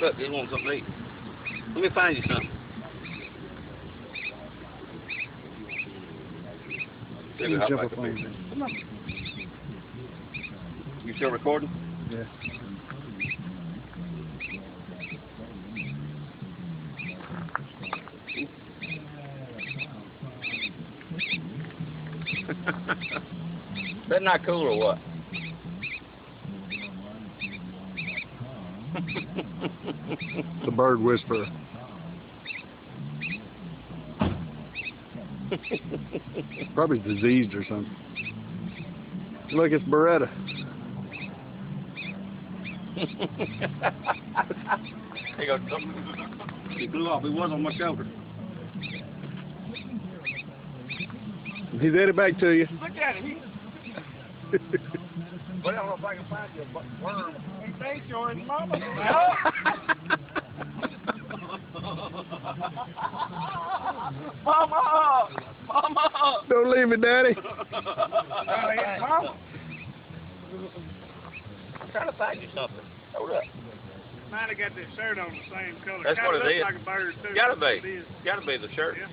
Look, they want something to eat. Let me find you something. You jump up on me. Come on. You still recording? Yeah. That not cool or what? The bird whisperer. Probably diseased or something. Look, it's Beretta. He goes, he blew off. He was on my shoulder. He's headed back to you. Look at him. But I don't know if I can find you a worm. He thinks you're his mama. Mama! Mama! Don't leave me, Daddy. Mama! I'm trying to find you something. Hold up. Might have got this shirt on the same color. That's what it is. Like a bird too. Gotta be. Gotta be the shirt. Yeah.